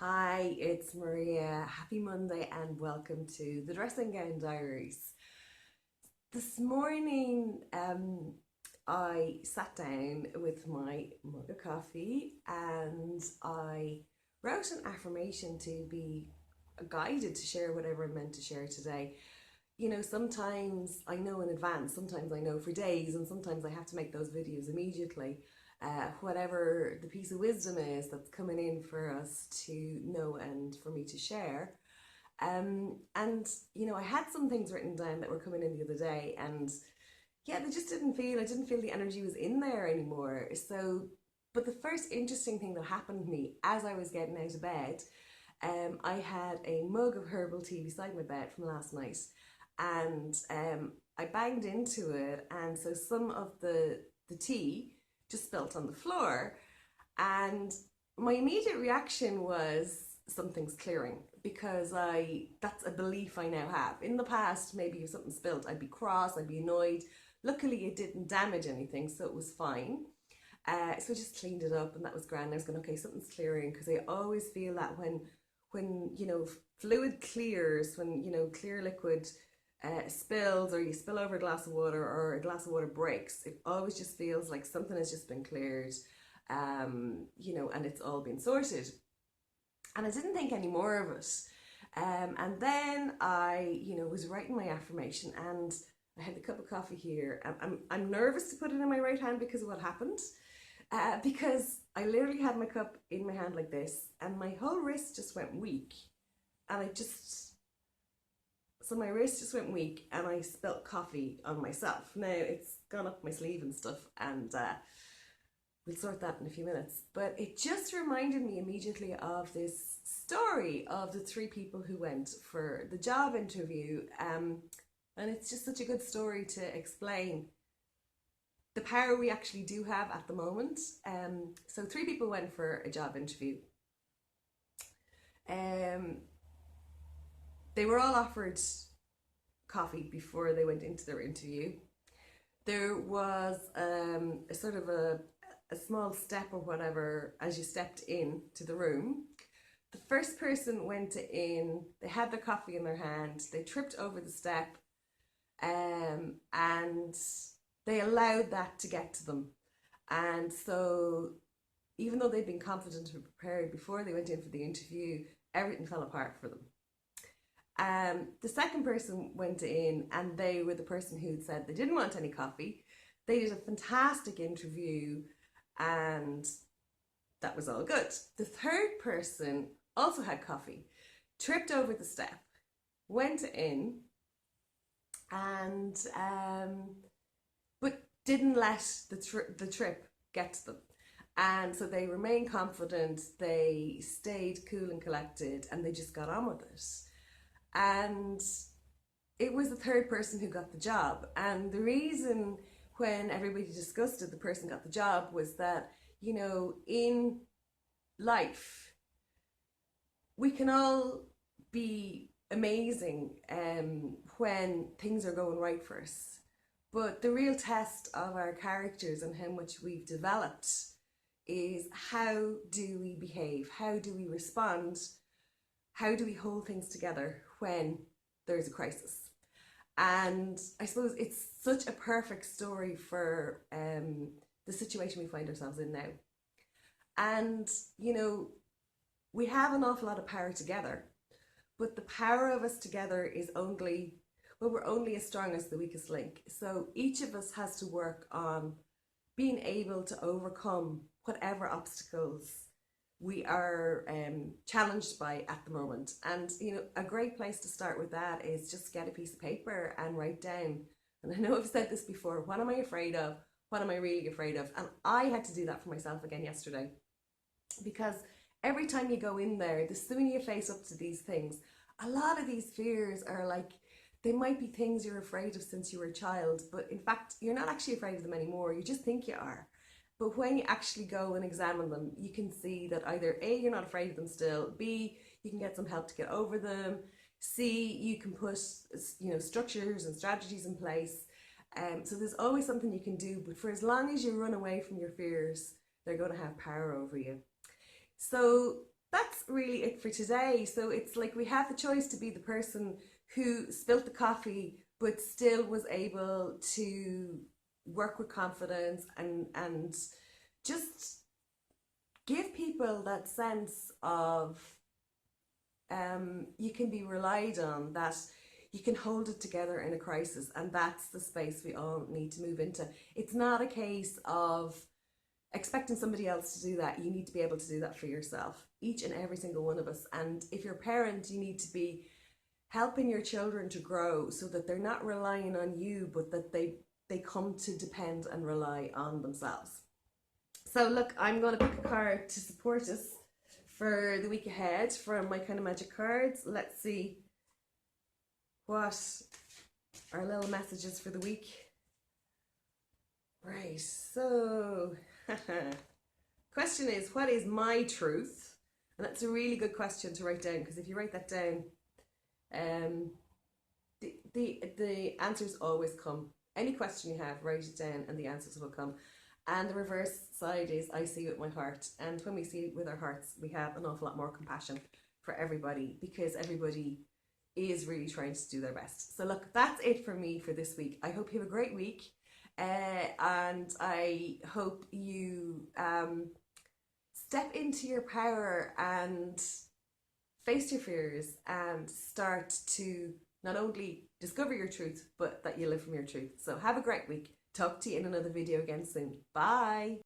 Hi, it's Maria. Happy Monday and welcome to the Dressing Gown Diaries. This morning, I sat down with my mug of coffee and I wrote an affirmation to be guided to share whatever I'm meant to share today. Sometimes I know in advance, sometimes I know for days, and sometimes I have to make those videos immediately. Whatever the piece of wisdom is that's coming in for us to know and for me to share. And I had some things written down that were coming in the other day, and yeah, they just I didn't feel the energy was in there anymore. But the first interesting thing that happened to me as I was getting out of bed, I had a mug of herbal tea beside my bed from last night, and I banged into it, and so some of the tea just spilt on the floor, and my immediate reaction was something's clearing because I that's a belief I now have. In the past, maybe if something spilt, I'd be cross, I'd be annoyed. Luckily, it didn't damage anything, so it was fine. So I just cleaned it up, and that was grand. I was going, okay, something's clearing because I always feel that when fluid clears, when clear liquid spills, or you spill over a glass of water, or a glass of water breaks, it always just feels like something has just been cleared, and it's all been sorted. And I didn't think any more of it. And then I was writing my affirmation, and I had a cup of coffee here. I'm nervous to put it in my right hand because of what happened. Because I literally had my cup in my hand like this, and my whole wrist just went weak. And so my wrist just went weak, and I spilt coffee on myself. Now it's gone up my sleeve and stuff, and we'll sort that in a few minutes. But it just reminded me immediately of this story of the three people who went for the job interview. And it's just such a good story to explain the power we actually do have at the moment. So three people went for a job interview. Um, they were all offered coffee before they went into their interview. There was a sort of a small step or whatever as you stepped in to the room. The first person went in, they had their coffee in their hand, they tripped over the step, and they allowed that to get to them. And so, even though they'd been confident and prepared before they went in for the interview, everything fell apart for them. The second person went in, and they were the person who'd said they didn't want any coffee. They did a fantastic interview, and that was all good. The third person also had coffee, tripped over the step, went in, and but didn't let the trip get to them. And so they remained confident, they stayed cool and collected, and they just got on with it. And it was the third person who got the job. And the reason when everybody discussed it, the person got the job was that, in life, we can all be amazing when things are going right for us. But the real test of our characters and how much we've developed is, how do we behave? How do we respond? How do we hold things together when there's a crisis? And I suppose it's such a perfect story for the situation we find ourselves in now. And, we have an awful lot of power together, but the power of us together is only, well, we're only as strong as the weakest link. So each of us has to work on being able to overcome whatever obstacles we are challenged by at the moment. And a great place to start with that is just get a piece of paper and write down. And I know I've said this before, what am I afraid of? What am I really afraid of? And I had to do that for myself again yesterday, because every time you go in there, the sooner you face up to these things, a lot of these fears are like, they might be things you're afraid of since you were a child, but in fact, you're not actually afraid of them anymore. You just think you are. But when you actually go and examine them, you can see that either A, you're not afraid of them still, B, you can get some help to get over them, C, you can put structures and strategies in place. So there's always something you can do, but for as long as you run away from your fears, they're going to have power over you. So that's really it for today. So it's like we have the choice to be the person who spilt the coffee but still was able to work with confidence and just give people that sense of you can be relied on, that you can hold it together in a crisis, and that's the space we all need to move into. It's not a case of expecting somebody else to do that. You need to be able to do that for yourself, each and every single one of us. And if you're a parent, you need to be helping your children to grow so that they're not relying on you, but that they come to depend and rely on themselves. So look, I'm going to pick a card to support us for the week ahead from my kind of magic cards. Let's see what our little messages for the week. Right, so question is, what is my truth? And that's a really good question to write down, because if you write that down, the answers always come. Any question you have, write it down and the answers will come. And the reverse side is, I see with my heart. And when we see with our hearts, we have an awful lot more compassion for everybody, because everybody is really trying to do their best. So look, that's it for me for this week. I hope you have a great week. And I hope you step into your power and face your fears and start to not only discover your truth, but that you live from your truth. So have a great week. Talk to you in another video again soon. Bye.